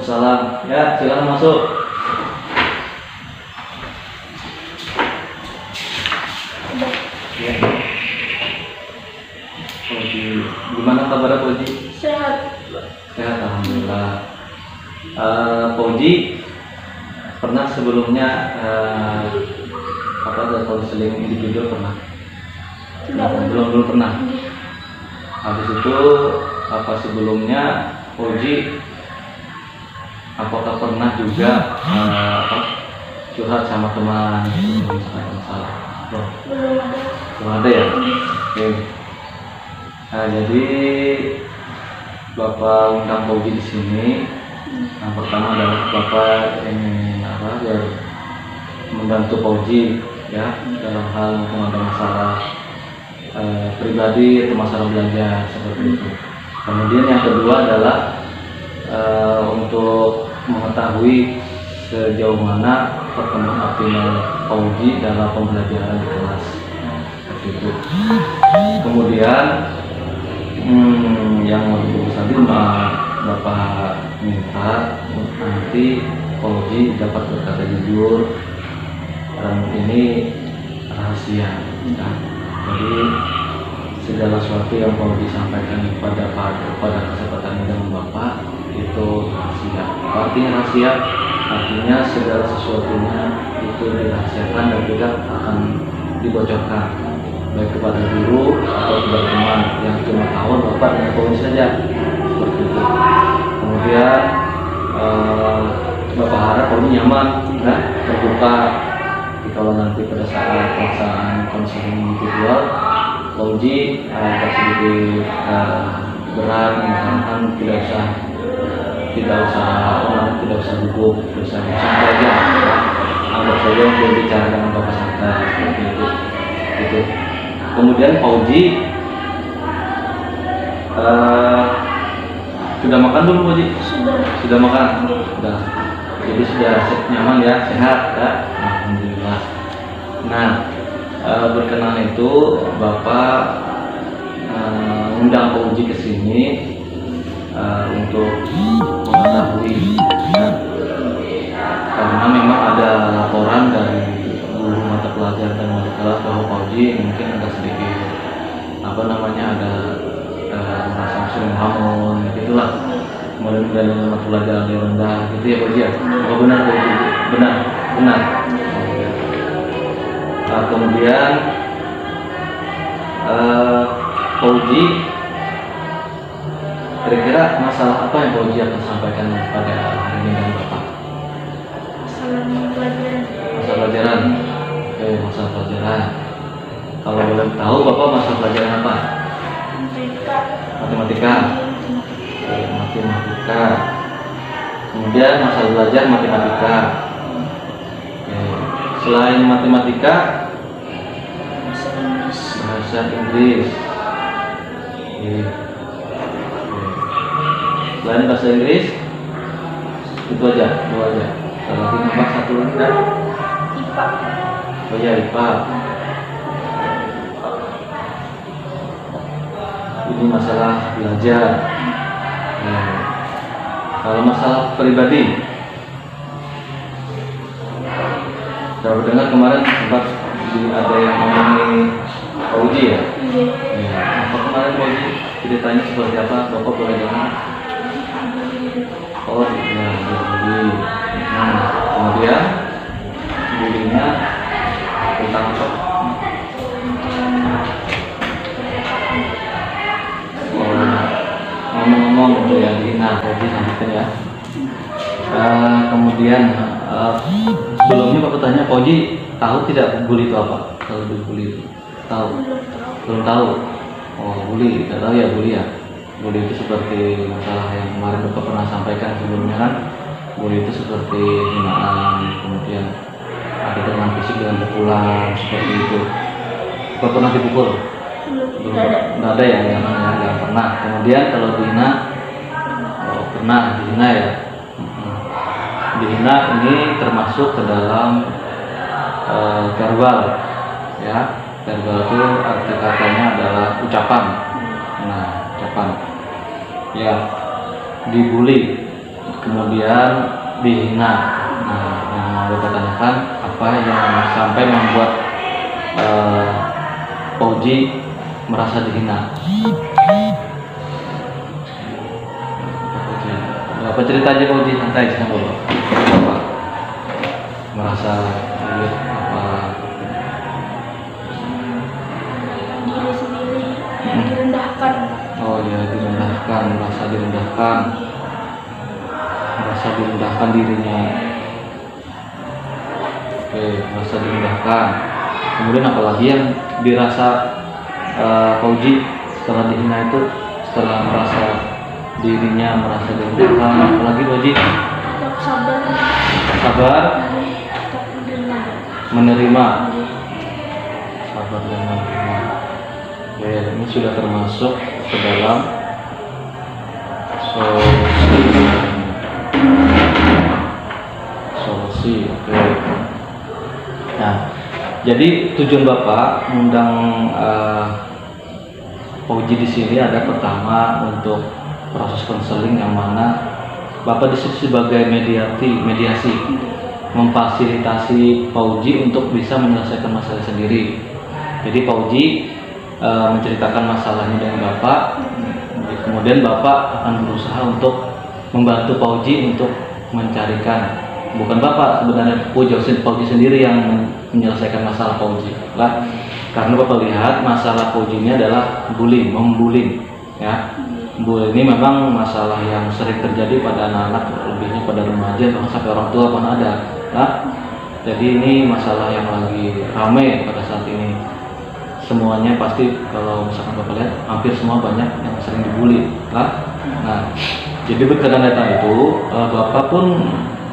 Waalaikumsalam. Ya, silakan masuk. Ya. Fauzi, gimana kabar Fauzi? Sehat. Sehat, alhamdulillah. Fauzi pernah sebelumnya ada konseling individu pernah? Belum pernah. Habis itu sebelumnya Fauzi apakah pernah juga curhat sama teman masalah? Belum ada ya? Oke. Nah, jadi Bapak undang Fauzi di sini. Yang pertama adalah Bapak ingin biar membantu Fauzi ya dalam hal ada masalah pribadi atau masalah belajar seperti itu. Kemudian yang kedua adalah untuk mengetahui sejauh mana perkembangan optimal Fauzi dalam pembelajaran di kelas seperti itu. Kemudian yang lebih besar lagi Bapak minta nanti Fauzi dapat berkata jujur dan ini rahasia ya. Jadi segala sesuatu yang Fauzi sampaikan pada kesempatan dengan Bapak itu rahasia. Artinya rahasia, artinya segala sesuatunya itu dirahasiakan dan tidak akan dibocorkan baik kepada guru atau kepada teman yang cuma tahu Bapak dan Fauzi saja seperti itu. Kemudian Bapak harap Fauzi nyaman, terbuka. Kalau nanti pada saat pelaksanaan konseling individual Fauzi agak sedikit berat, misalkan tidak usah gugup, tidak usah santai aja, anggap saja untuk bicara dengan Bapak santai seperti itu. Gitu. Kemudian Fauzi sudah makan belum Fauzi? Sudah makan. Sudah. Jadi sudah nyaman ya, sehat ya. Alhamdulillah. Nah, berkenan itu Bapak undang Fauzi ke sini untuk mengetahui karena memang ada laporan dari guru mata pelajaran dan wali kelas bahwa Fauzi mungkin ada sedikit ada merasa sering ngelamun gitulah, kemudian dari mata pelajaran yang rendah gitu ya Fauzi ya. Oh, benar Fauzi, benar. Kemudian Fauzi kira-kira masalah apa yang Fauzi akan sampaikan pada hari ini dengan Bapak? Masalah pelajaran. Oke, masalah pelajaran. Kalau boleh tahu Bapak masalah pelajaran apa? Matematika. Oke, matematika. Kemudian masalah belajar matematika. Oke. Selain matematika, bahasa Inggris. Oke. Selain bahasa Inggris itu aja, dua aja. Kalau lagi nambah satu lagi kan? IPA. Oh ya, IPA. Ini masalah belajar. Kalau masalah pribadi, saya dengar kemarin sempat ada yang ngomongin Fauzi ya? Iya. Apa kemarin Fauzi ceritanya seperti apa? Bapak boleh dengar? Oh iya, bully. Kemudian bullyingnya tentang apa? Ngomong-ngomong untuk yang dihina Fauzi sampaikan ya. Kemudian sebelumnya Bapak tanya Fauzi tahu tidak bully itu apa? Kalau bully itu tahu? Belum tahu. Oh, bully, tidak tahu ya bully ya. Bully itu seperti masalah yang kemarin Bapak pernah sampaikan sebelumnya kan. Bully itu seperti hinaan, kemudian ada dengan fisik dengan pukulan seperti itu. Bapak pernah dipukul? Belum ada ya, yang pernah. Kemudian kalau dihina, pernah dihina ya. Dihina ini termasuk ke dalam verbal ya. Verbal itu arti katanya adalah ucapan. Nah, ucapan ya, dibully kemudian dihina. Nah, yang mau Bapak tanyakan apa yang sampai membuat Fauji merasa dihina? Apa cerita aja Fauji, santai sama Bapak. Merasa apa? Diri sendiri direndahkan. Oh ya, direndahkan, merasa direndahkan dirinya. Oke, merasa direndahkan. Kemudian apalagi yang dirasa Fauji setelah dihina itu, setelah merasa dirinya merasa direndahkan, apalagi Fauji? Tetap sabar. Tetap menerima. Sabar dan menerima. Oke, ini sudah termasuk ke dalam solusi. Oke. Nah, jadi tujuan Bapak mengundang Fauji di sini ada pertama untuk proses konseling, yang mana Bapak di sini sebagai mediasi memfasilitasi Fauji untuk bisa menyelesaikan masalah sendiri. Jadi Fauji menceritakan masalahnya dengan Bapak, kemudian Bapak akan berusaha untuk membantu Fauji untuk mencarikan, bukan Bapak sebenarnya, Fauji sendiri yang menyelesaikan masalah Fauji lah. Karena Bapak lihat masalah Fauji ini adalah membullying ya. Bullying ini memang masalah yang sering terjadi pada anak-anak, lebihnya pada remaja, bahkan sampai orang tua pun ada nah. Jadi ini masalah yang lagi ramai pada saat ini. Semuanya pasti kalau misalkan Bapak lihat hampir semua banyak yang sering dibully lah. Nah, jadi berkaitan dengan itu Bapak pun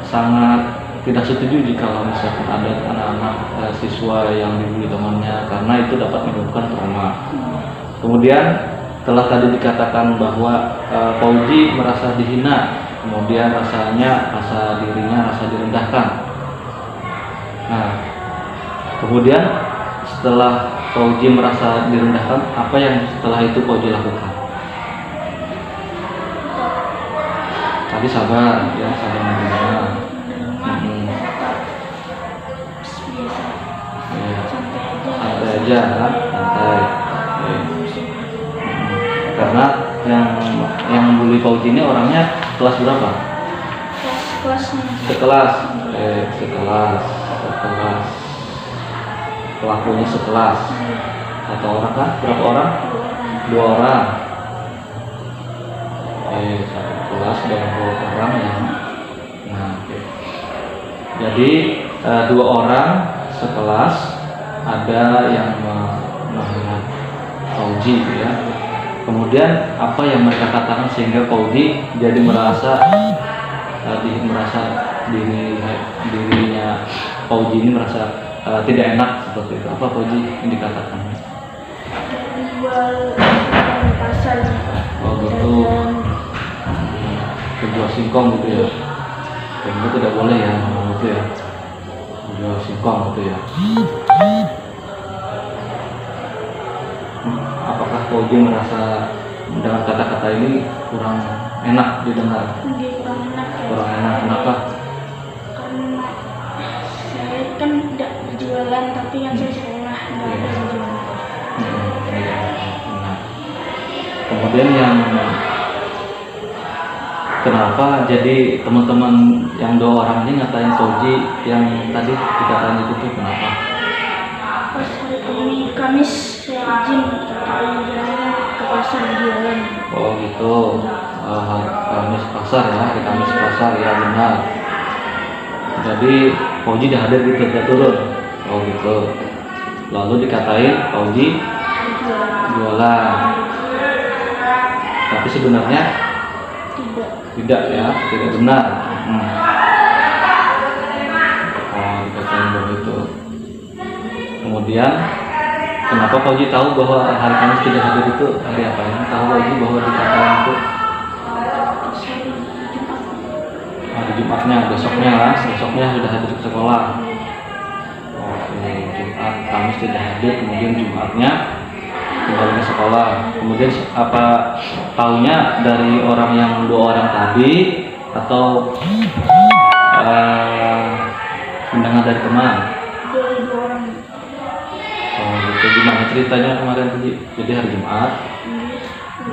sangat tidak setuju jika misalkan ada anak-anak siswa yang dibully temannya, karena itu dapat menyebabkan trauma. Kemudian setelah tadi dikatakan bahwa Fauji merasa dihina, kemudian rasa dirinya rasa direndahkan. Nah, kemudian setelah Fauji merasa direndahkan, apa yang setelah itu Fauji lakukan? Tadi sabar menerima. Santai aja. Karena yang bully Fauji ini orangnya kelas berapa? Sekelas. Pelakunya sekelas. Satu orang kan? Berapa orang? 2 orang. Satu kelas dan 2 orang ya. Nah, jadi 2 orang sekelas, ada yang menghina Fauji ya. Kemudian apa yang mereka katakan sehingga Fauji jadi merasa dirinya Fauji ini merasa tidak enak seperti itu. Apa Fauji yang dikatakan? Jual pasar. Oh gitu. Penjual singkong gitu ya. Dan itu tidak boleh ya, gitu ya. Penjual singkong gitu ya. Apakah Fauji merasa dengan kata-kata ini kurang enak didengar? Kurang enak. Kenapa? Karena saya kan tidak berjualan, tapi yang saya sekolah tidak berjualan. Nah, kemudian yang kenapa jadi teman-teman yang 2 orang ini ngatain Fauji yang tadi dikatain itu tuh kenapa? Pas hari ini Kamis saya izin jalan ke pasar jualan. Oh gitu. Kamis pasar ya, hari Kamis pasar ya, benar. Jadi Fauji dah hadir gitu, dia turun. Oh gitu. Lalu dikatain Fauji jualan. Tapi sebenarnya tidak ya, tidak benar. Oh, dikatain begitu. Kemudian kenapa Fauji tahu bahwa hari Kamis tidak hadir itu hari apa ya? Tahu Fauji bahwa dikatakan itu hari Jumatnya, besoknya sudah hadir ke sekolah. Oke, Jumat, Kamis tidak hadir, kemudian Jumatnya kembali ke sekolah. Kemudian apa taunya dari orang yang 2 orang tadi atau undangan dari teman? Dari 2 orang. Oh gitu. Gimana ceritanya kemarin tadi? Jadi hari Jumat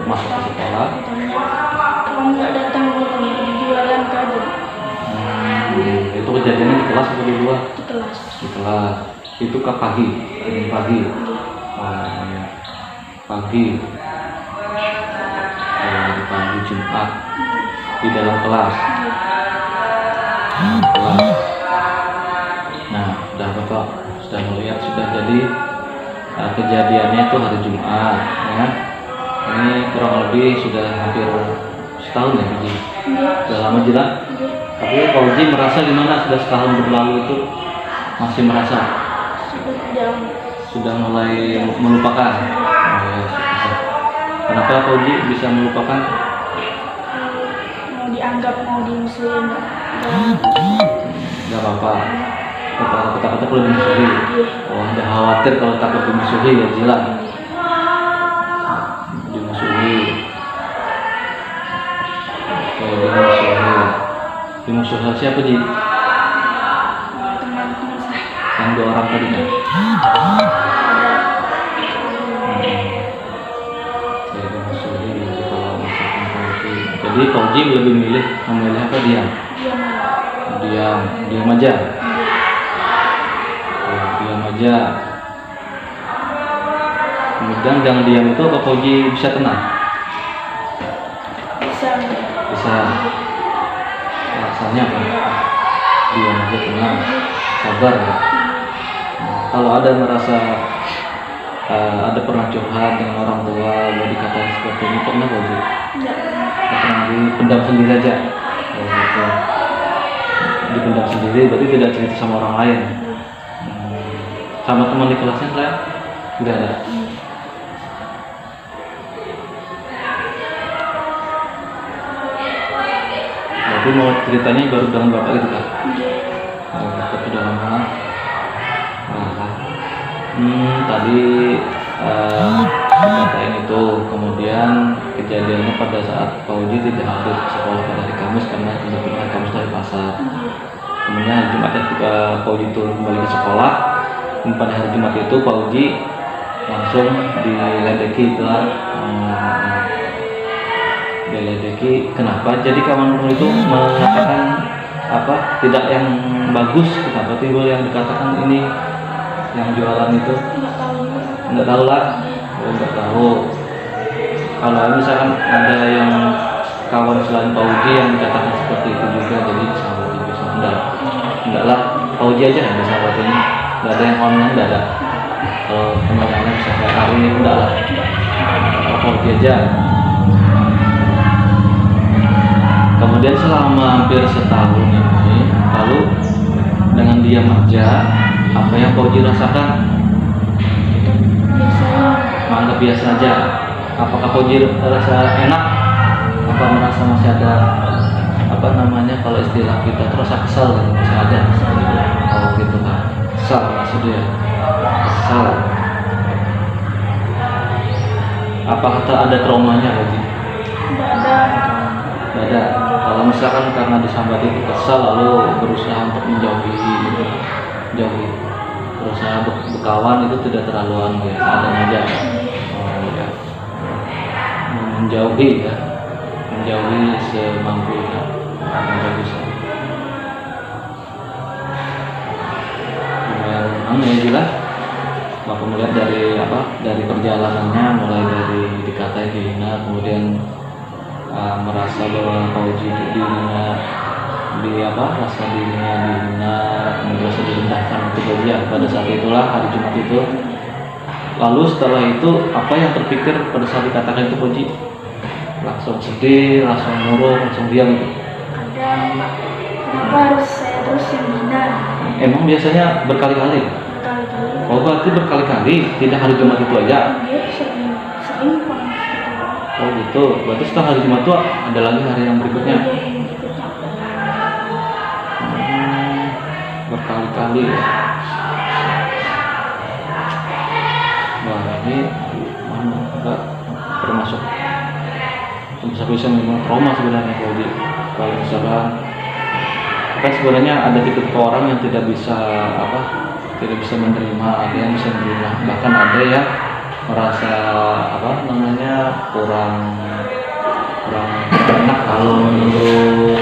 masuk ke sekolah. Kamu nggak datang di jualan aja Itu kejadiannya di kelas atau di luar? di kelas. Di kelas. Itu ke pagi, pagi. Oh iya. Pagi. Di pagi Jumat di dalam kelas. Kelas. Nah, sudah Bapak sudah melihat sudah jadi kejadiannya itu hari Jumat, ya. Ini kurang lebih sudah hampir setahun ya, Ji. Sudah lama jelas. Tapi Pak Uji merasa gimana sudah setahun berlalu itu masih merasa Sudah jauh. sudah mulai melupakan. Oh, ya, syukur. Kenapa Pak Uji bisa melupakan? Mau dianggap mau dimusuhin. Gak apa-apa. Kata-kata perlu dimusuhi. Oh, Anda khawatir kalau takut dimusuhi ya Jila. Dimusuhi. Oke, dimusuhi. Dimusuhi siapa Ji? Teman-teman saya Yang 2 orang tadi kan? Oke, dimusuhi. Jadi kalau misalkan Pauji, jadi Pauji lebih memilih apa diam? Diam aja. Diam aja. Kemudian jangan diam itu apa Pauji bisa tenang? Bisa. Alasannya apa? Diam aja tenang, sabar ya. Kalau ada merasa ada pernah curhat dengan orang tua, mau dikatain seperti ini, pernah Pauji? Pernah dipendam sendiri aja. Oh, gitu. Dipendam sendiri berarti tidak cerita sama orang lain. Sama teman di kelasnya saya tidak ada. Berarti mau ceritanya baru dengan bapak gitu kan? Bapak sudah lama. Tadi dikatain itu, kemudian kejadiannya pada saat Pak Uji tidak hadir ke sekolah pada hari Kamis karena kebetulan Kamis dari pasar. Kemudian hari Jumat ketika Pak Uji turun kembali ke sekolah, pada hari Jumat itu Pak Uji langsung diledeki lah. Diledeki kenapa? Jadi kawan itu mengatakan apa? Tidak yang bagus, kenapa timbul yang dikatakan ini yang jualan itu? Nggak tahu lah. Oh, nggak tahu. Kalau misalkan ada yang kawan selain Pak Uji yang dikatakan seperti itu juga, jadi sahabat juga sama enggak lah, Pak Uji aja yang sahabat ini, nggak ada yang online, nggak ada. Kalau teman-teman bisa kayak hari ini enggak lah, Pak Uji aja. Kemudian selama hampir setahun ini, lalu dengan diam aja, apa yang Pak Uji rasakan? Menganggap biasa aja. Apakah Pak Uji rasa enak? Apa merasa masih ada apa namanya kalau istilah kita terasa kesal gitu, masih ada? Oh gitu kan? Kesal maksudnya? Kesal. Apakah ada traumanya Pak Uji? Tidak ada. Kalau misalkan karena disambat itu kesal lalu berusaha untuk menjauhi gitu, jauhi, berusaha berkawan itu tidak terlaluan ya, seadanya aja. Oh ya, menjauhi ya, menjauhi semampunya, menjauhi lumayan ya jelas. Bapak melihat dari apa? Dari perjalanannya, mulai dari dikatain dihina, kemudian merasa bahwa Pak Uji dirinya rasa dirinya dihina, kemudian merasa direndahkan itu bagian pada saat itulah hari Jumat itu. Lalu setelah itu apa yang terpikir pada saat dikatakan itu Pak Uji? Langsung sedih, langsung murung, langsung diam gitu? Kenapa harus saya terus yang dihina? Emang biasanya berkali-kali? Oh berarti berkali-kali, tidak hari Jumat itu aja? Dia sering banget. Oh gitu, berarti setelah hari Jumat itu ada lagi hari yang berikutnya? Berkali-kali ya. Wah ini enggak termasuk bisa memang trauma sebenarnya Pak Uji. Kalau misalkan kan sebenarnya ada tipe orang yang tidak bisa tidak bisa menerima, ada yang bisa menerima, bahkan ada yang merasa kurang enak. Kalau menurut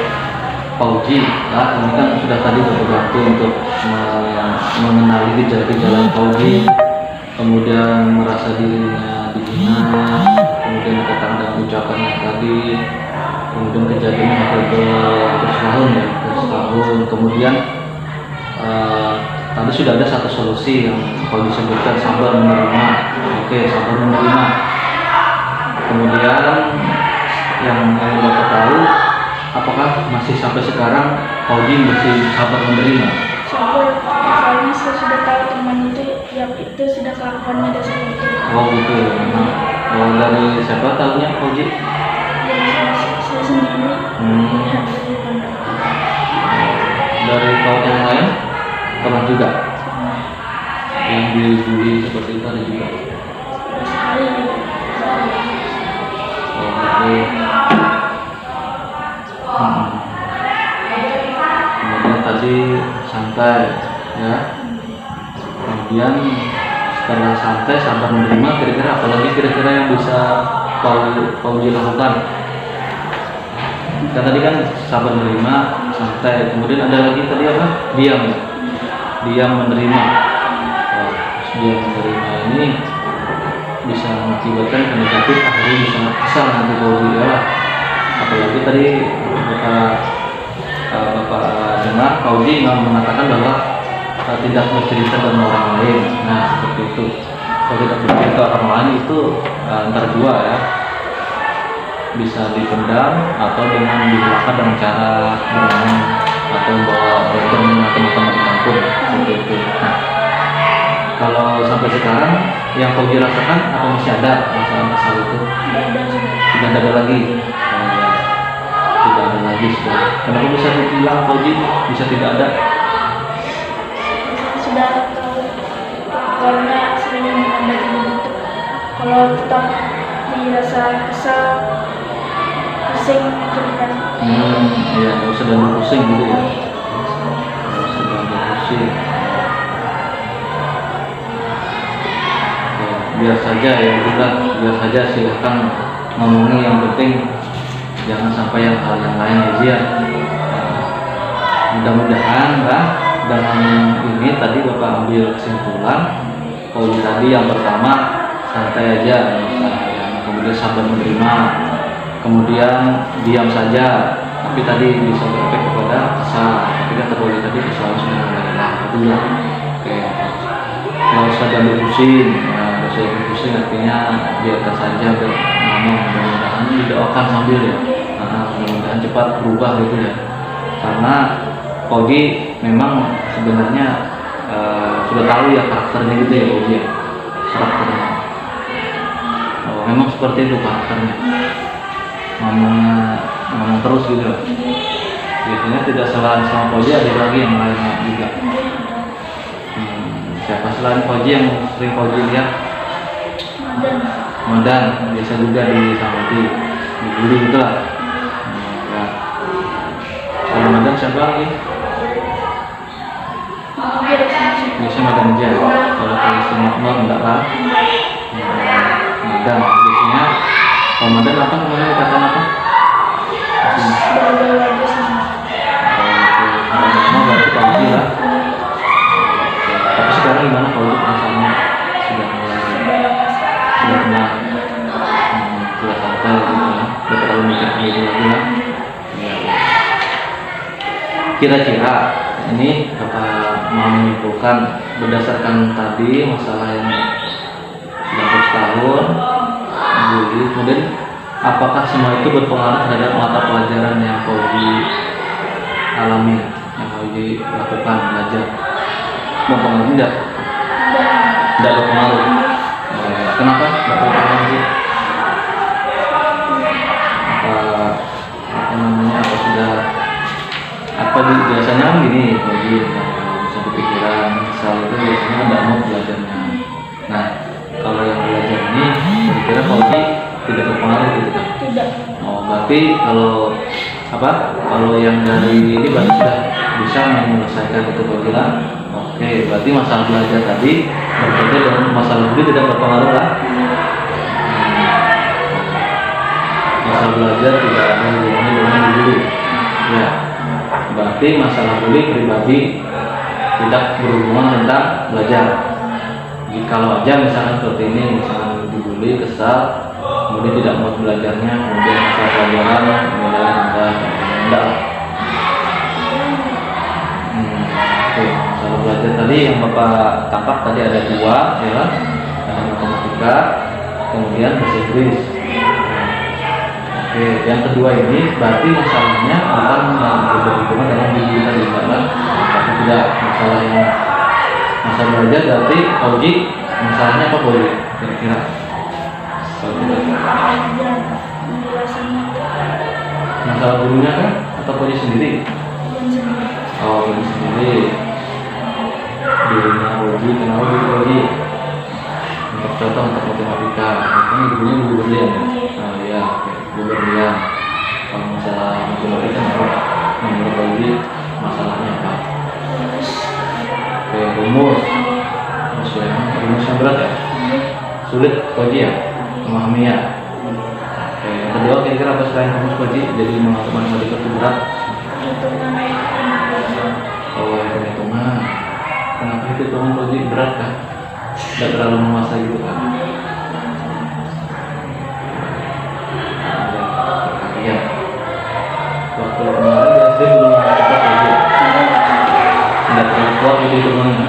Pak Uji ini kan sudah tadi waktu untuk mengenali gejala-gejala Pak Uji, kemudian merasa dirinya dihina, kemudian katakan dengan ucapannya tadi, kemudian kejadiannya hampir setahun, kemudian tadi sudah ada satu solusi yang kalau disebutkan sabar menerima. Oke, sabar menerima. Kemudian yang Bapak tahu, apakah masih sampai sekarang Pauji masih sabar menerima? Sabar, soalnya saya sudah tahu teman itu yang itu sudah kelakuannya dari saya itu. Oh gitu ya. Nah, dari siapa tahunya Pauji? Dari saya sendiri. Lihat dari pandangan. Dari kawan yang lain pernah juga yang dibully seperti itu ada juga. Sekali. Oh gitu. Kemudian tadi santai ya. Kemudian setelah santai sabar menerima, kira-kira apalagi kira-kira yang bisa Pauji lakukan? Kan tadi kan sabar menerima, santai. Kemudian ada lagi tadi apa? Diam. Diam menerima. Oh, diam menerima ini bisa mengakibatkan ke negatif, akhirnya bisa kesal nanti Pauji ya. Apalagi tadi Bapak dengar Pauji mengatakan bahwa tidak bercerita dengan orang lain. Nah seperti itu. Kalau tidak bercerita orang lain itu antara dua ya, bisa dipendam atau dengan dihilangkan dengan cara bermain atau bawa dengan teman-teman di kampung seperti itu. Nah, kalau sampai sekarang yang Pauji rasakan apa masih ada masalah itu? Tidak ada lagi. Tidak ada lagi sudah. Kenapa bisa dibilang Pauji bisa tidak ada? Sudah tahu karena sering menambah begitu. Kalau tetap dirasa kesal, pusing mikirkan. Iya, kalau sedang pusing gitu ya. Kalau sedang pusing. Ya, biar saja ya kita, biar saja silahkan ngomongin, yang penting jangan sampai yang hal yang lain ya. Mudah-mudahan dengan ini tadi Bapak ambil kesimpulan. Kalau tadi yang pertama santai aja, kemudian sabar menerima, kemudian diam saja, tapi tadi bisa berefek kepada kesal. Tapi kan terlalu tadi kesal sudah mengalah dulu. Oke, nggak usah jangan pusing, nggak usah pusing, artinya biarkan saja ngomong. Mudah-mudahan didoakan sambil ya, mudah-mudahan cepat berubah gitu ya. Karena Pauji memang sebenarnya sudah tahu ya karakternya gitu ya Pauji ya, karakternya. Memang seperti itu karakternya, ngomong terus gitu. Biasanya tidak selain sama Pauji, ada lagi yang lainnya juga. Siapa selain Pauji yang sering Pauji lihat? Madan, biasa juga dibully gitu lah. Ya. Kalau Madan siapa lagi? Biasanya Madan aja. Kalau Makmur enggak lah. Madan biasanya. Kalau Madan apa namanya, dikatakan apa? Mau berarti Pauji lah. Tapi sekarang gimana Pauji perasaannya? Sudah mulai tenang, sudah santai gitu ya. Tidak terlalu mikir gitu lagi lah. Kira-kira ini Bapak mau menyimpulkan berdasarkan tadi masalah yang sudah bertahun bully, kemudian apakah semua itu berpengaruh terhadap mata pelajaran yang Pauji alami, yang Pauji lakukan belajar? Berpengaruh tidak? Tidak berpengaruh. Kenapa? Tidak berpengaruh. Apa namanya? Apa sudah? Apa biasanya kan gini Pauji, bisa kepikiran misal itu biasanya tidak mau belajarnya. Nah, kalau yang belajar ini kira-kira Pauji tidak berpengaruh gitu kan? Tidak. Oh berarti kalau kalau yang dari ini berarti sudah bisa menyelesaikan itu pelajaran. Oke, berarti masalah belajar tadi berbeda dengan masalah budi tidak berpengaruh lah. Masalah belajar tidak ada hubungannya dengan budi. Ya, berarti masalah budi pribadi tidak berhubungan tentang belajar. Jikalau aja misalkan seperti ini, misalkan dibully, kesal, kemudian tidak mau belajarnya, kemudian masalah pelajaran, nilai rendah. Oke, masalah belajar tadi yang Bapak tangkap tadi ada dua, ya kan? Ada matematika, kemudian bahasa Inggris. Oke, yang kedua ini berarti masalahnya bukan yang berhubungan dengan diri tadi, karena tapi tidak masalah yang masalah belajar. Berarti Oji masalahnya apa boleh kira-kira? Masalah gurunya kan atau Oji sendiri? Oh, Oji sendiri. Dirinya Oji, kenapa diri Oji? Untuk contoh untuk matematika, ini gurunya guru berlian ya? Oh iya, oke, guru berlian. Kalau masalah matematika menurut Oji masalahnya apa? Oke, rumus yang berat ya? Sulit Oji ya? Memahami ya? Oke, yang kedua kira-kira apa selain rumus Oji jadi mengatur matematika itu berat? Oh, hitungan. Kenapa hitungan Oji berat kan? Tidak terlalu menguasai gitu kan? Iya. Waktu kemarin di SD belum cepat Oji. Tidak terlalu kuat gitu hitungannya.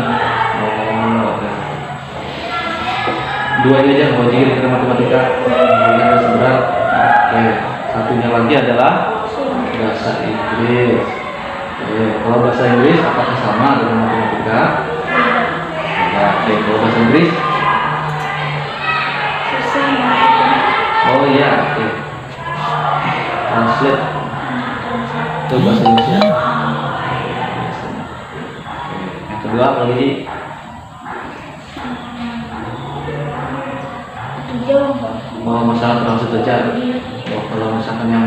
Dua ini aja Oji kira-kira matematika yang seberat. Oke, satunya lagi adalah bahasa Inggris. Oke, kalau bahasa Inggris apakah sama dengan matematika? Ya, oke, kalau bahasa Inggris? Oh iya, oke. Translate ke bahasa Indonesia. Yang kedua apa lagi? Mau masalah translate aja. Oh, kalau misalkan yang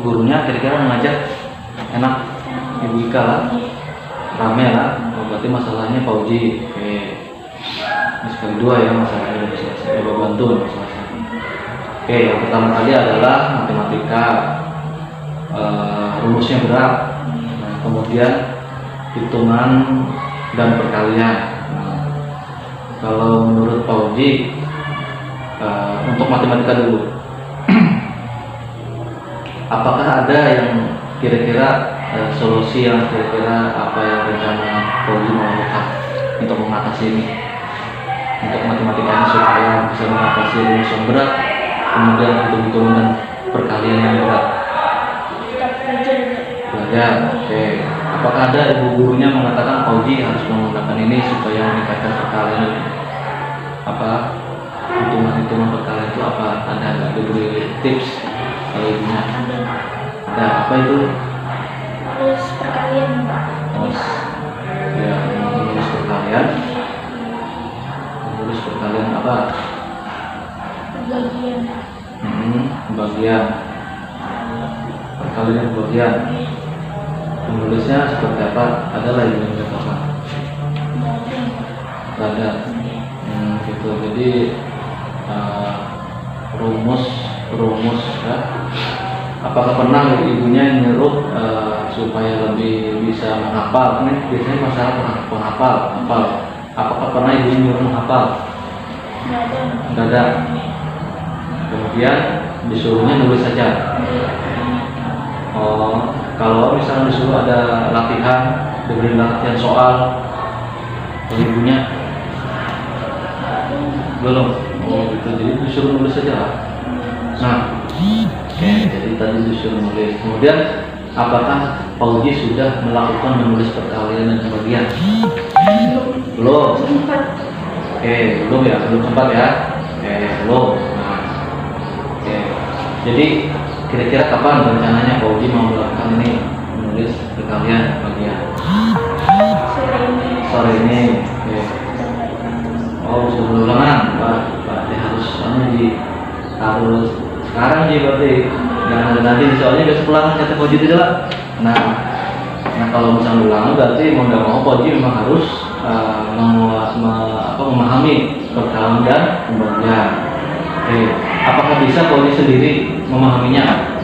gurunya kira-kira mengajar enak, Ibu Ika lah, rame lah. Oh, berarti masalahnya Pak Uji. Oke, ini sekali dua ya masalahnya udah selesai. Coba bantu masalahnya. Oke, yang pertama kali adalah matematika, rumusnya berat. Nah, kemudian hitungan dan perkalian. Nah, kalau menurut Pak Uji, untuk matematika dulu, apakah ada yang kira-kira solusi yang kira-kira apa yang rencana Pauji mau lakukan untuk mengatasi ini, untuk matematikanya supaya bisa mengatasi rumus yang berat, kemudian hitung-hitungan dan perkalian yang berat? Belajar, oke. Apakah ada ibu gurunya mengatakan Pauji harus menggunakan ini supaya meningkatkan perkalian apa? Hitungan perkalian itu apa? Ada nggak diberi tips kalau ibunya? Ada apa itu? Harus perkalian Pak. Ya, menulis perkalian. Menulis perkalian apa? Bagian. Bagian. Perkalian bagian. Menulisnya seperti apa? Ada lagi yang katakan? Ada. Gitu. Jadi rumus ya. Apakah pernah ibunya nyuruh supaya lebih bisa menghafal? Ini biasanya masalah penghafal. Apakah pernah ibunya nyuruh menghafal? Tidak ada. Kemudian disuruhnya nulis saja. Oh, kalau misalnya disuruh ada latihan, diberi latihan soal, ibunya belum. Oh gitu, jadi disuruh nulis saja lah. Nah, oke, jadi tadi disuruh nulis. Kemudian apakah Pauji sudah melakukan menulis perkalian dan pembagian? Belum. Oke, belum ya, belum sempat ya. Oke, belum. Nah, oke. Jadi kira-kira kapan rencananya Pauji mau melakukan ini, menulis perkalian dan pembagian? Sore ini. Oke. Oh, sebelum ulangan, Pak. Berarti harus sekarang berarti jangan ada dikasih pulangan kata Koji itu lah. Nah kalau misalnya ulangan berarti mau nggak mau Koji memang harus memahami perkawinan dan pembagian. Oke, apakah bisa Koji sendiri memahaminya?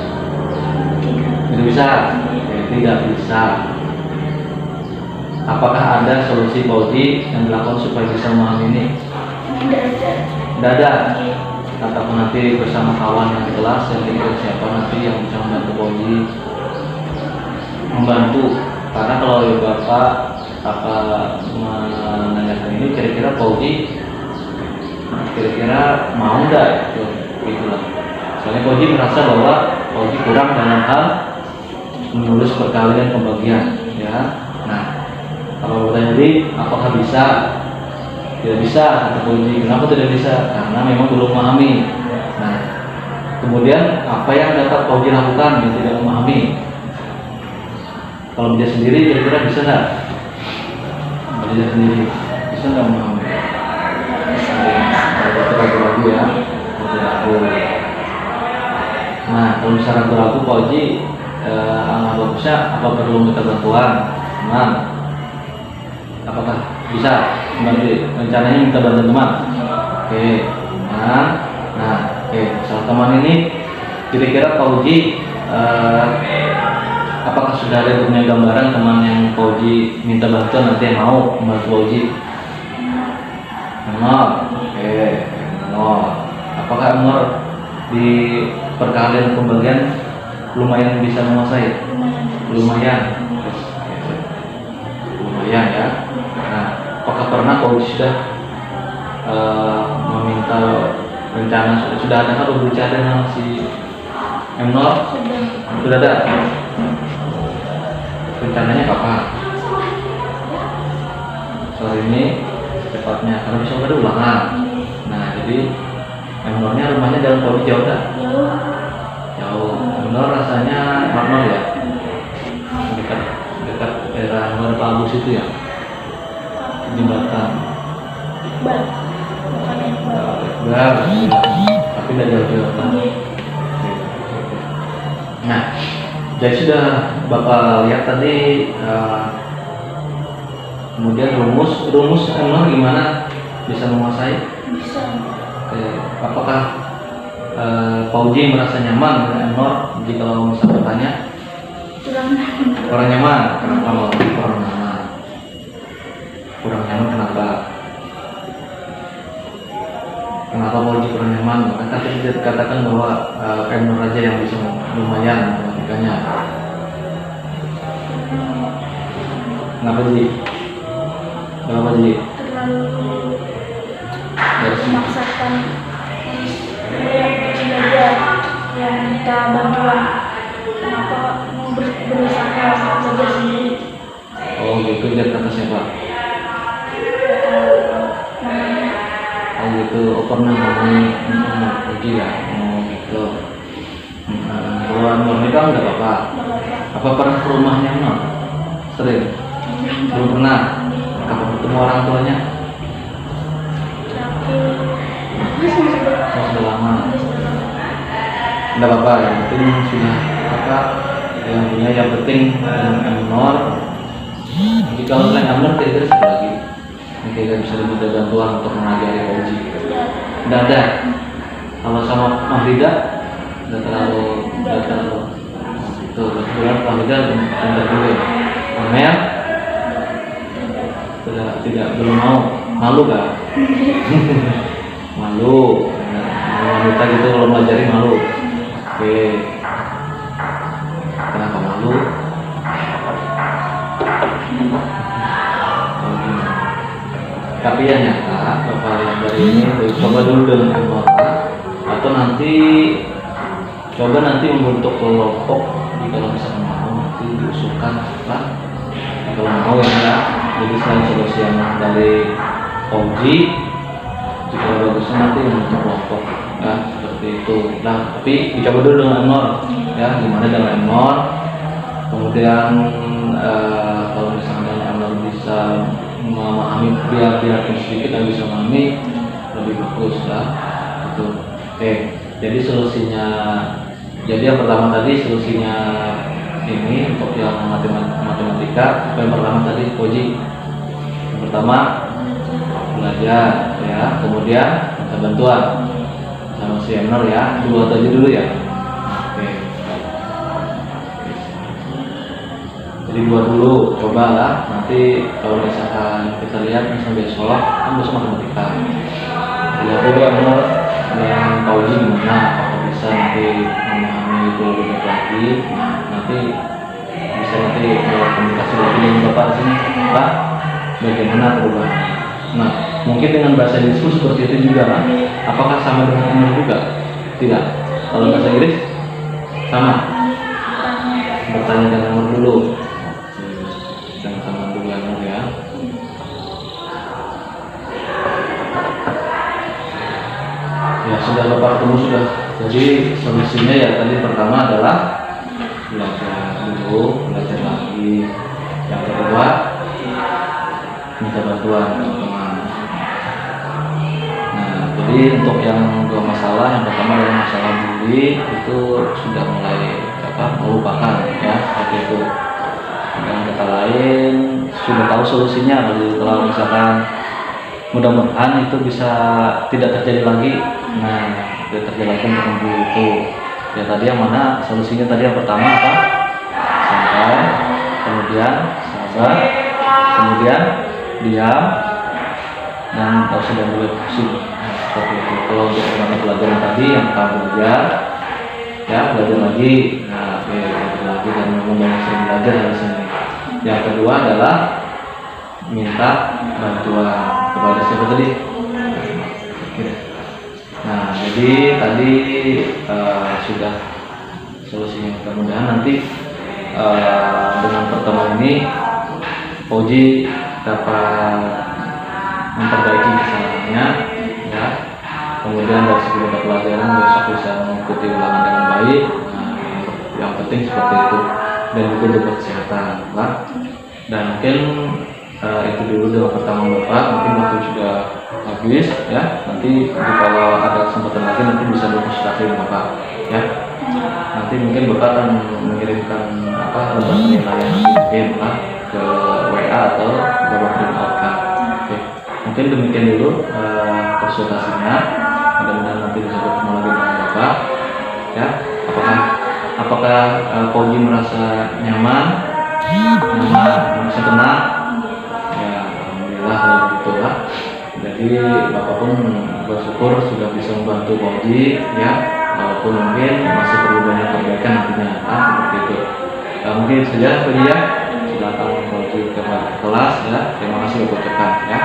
Tidak bisa. Oke, tidak bisa. Apakah ada solusi Koji yang dilakukan supaya bisa memahami ini? Tidak ada. Ataupun nanti bersama kawan yang di kelas yang kira siapa nanti yang bisa membantu Koji membantu. Karena kalau Bapak menanyakan ini kira-kira Koji kira-kira mau nggak gitulah. Soalnya Koji merasa bahwa Koji kurang dalam hal menulis perkawinan pembagian, ya. Nah, kalau tadi apakah bisa? Tidak bisa, kata Koji. Kenapa tidak bisa? Karena memang belum memahami. Nah, kemudian apa yang dapat Koji lakukan yang tidak memahami? Kalau dia sendiri kira-kira bisa nggak? Kalau dia sendiri bisa nggak memahami? Ragu-ragu ya, ragu. Nah, kalau misalnya ragu-ragu Koji, bagusnya apa perlu minta bantuan? Teman, apakah bisa? Nanti rencananya minta bantuan teman. Oke, teman. Nah, oke, soal teman ini kira-kira Koji apakah sudah ada punya gambaran teman yang Koji minta bantuan nanti yang mau membantu Koji? Nol. Oke, nol. Apakah Nol di perkalian pembagian lumayan bisa menguasai? Lumayan. Lumayan ya. Nah, apakah pernah Koji sudah meminta rencana sudah ada kan berbicara dengan si M0? Sudah ada. Rencananya kapan? Sore ini cepatnya karena besok ada ulangan. Nah, jadi M0-nya rumahnya dalam Koji jauh tak? Jauh. M0 rasanya normal ya? Dekat daerah Luar Bagus itu ya? Jembatan Iqbal, tapi tidak jauh-jauh kan? Nah, jadi sudah Bapak lihat tadi kemudian rumus emang gimana bisa menguasai? Bisa. Apakah Koji merasa nyaman dengan Emor jika misalnya bertanya? Kurang nyaman. Kenapa mau kurang nyaman? Kurang nyaman kenapa? Kenapa Koji kurang nyaman? Maka tadi kita katakan bahwa Emor aja yang bisa lumayan matematikanya. Kenapa Ji? Kenapa Ji? Terlalu memaksakan belajar yang minta bantuan. Kenapa mau berusaha belajar sendiri? Oh gitu, lihat kata siapa? Oh gitu, oh pernah ngomongin Koji ya? Oh gitu. Kalau Anwar nikah nggak apa-apa. Apa pernah ke rumahnya Anwar? Sering? Belum pernah. Kapan ketemu orang tuanya? Sudah lama. Nggak apa-apa, yang penting sudah apa? Yang punya yang penting Anwar. Jadi kalau selain Anwar kira-kira siapa lagi? Kira-kira bisa diminta bantuan untuk mengajari Koji. Nggak ada. Kalau sama Mahrida nggak terlalu itu kebetulan Mahrida bentar dulu ya. Amel tidak belum mau, malu gak? Malu. Wanita gitu kalau melajari malu. Oke. Kenapa malu? Tapi yang nyata Bapak yang dari ini coba dulu dengan anggota atau nanti coba membentuk kelompok kalau misalkan mau nanti diusulkan apa kalau mau ya. Jadi selain solusi yang dari Koji jika bagusnya nanti membentuk kelompok ya seperti itu. Nah tapi dicoba dulu dengan Emor ya, gimana dengan Emor. Kemudian kalau misalnya Emor bisa memahami biar sedikit yang bisa memahami lebih bagus lah gitu. Oke, jadi solusinya Jadi yang pertama tadi solusinya ini untuk yang matematika. Yang pertama tadi Koji, yang pertama belajar ya, kemudian minta bantuan sama si Emner ya, dulu aja dulu ya. Oke. Jadi dua dulu, cobalah. Nanti kalau misalkan kita lihat misalnya besok, kan besok matematika. Lihat dulu Emner dan Pauji gimana, apakah bisa nanti memahami itu lebih baik lagi. Nanti bisa nanti komunikasi lagi dengan Bapak di sini, Pak, bagaimana perubahannya. Nah, mungkin dengan bahasa Inggris pun seperti itu juga, kan? Apakah sama dengan Emner juga? Tidak. Kalau bahasa Inggris sama. Bertanya dengan Emner dulu. Jangan sama dulu Emner ya. Ya sudah Bapak ketemu sudah. Jadi solusinya ya tadi pertama adalah belajar dulu, belajar lagi. Yang kedua minta bantuan teman-teman. Nah, jadi untuk yang dua masalah, yang pertama adalah masalah bully, itu sudah mulai melupakan ya seperti itu. Dengan kata lain sudah tahu solusinya. Kalau misalkan mudah-mudahan itu bisa tidak terjadi lagi. Nah, tidak terjadi lagi untuk membuli itu. Ya tadi yang mana solusinya tadi yang pertama apa? Santai, kemudian sabar, kemudian diam, dan kalau sudah mulai pusing. Seperti itu. Kalau untuk mata pelajaran tadi yang pertama belajar, ya belajar lagi. Nah, belajar lagi dan memang banyak sering belajar harus ini. Yang kedua adalah minta bantuan kepada siapa tadi? Nah, jadi tadi sudah solusinya. Mudah-mudahan nanti dengan pertemuan ini Pauji dapat memperbaiki kesalahannya, ya. Kemudian dari segi mata pelajaran besok bisa mengikuti ulangan dengan baik. Nah, yang penting seperti itu. Dan juga jaga kesehatan, Pak. Dan mungkin itu dulu dengan pertama Bapak. Mungkin waktu sudah habis, ya. Nanti kalau ada kesempatan lagi nanti bisa berkonsultasi dengan Bapak, ya. Nanti mungkin Bapak akan mengirimkan lembar penilaian mungkin Pak ke WA atau Bapak print out kan. Oke. Mungkin demikian dulu konsultasinya. Mudah-mudahan nanti bisa bertemu lagi dengan Bapak, ya. Apakah Pauji merasa nyaman, merasa tenang? Ya, alhamdulillah kalau begitu lah. Jadi Bapak pun bersyukur sudah bisa membantu Pauji, ya. Walaupun mungkin masih perlu banyak perbaikan nantinya, seperti itu. Mungkin saja Pauji ya. Silakan Pauji ke kelas, ya. Terima kasih Bapak ucapkan, ya.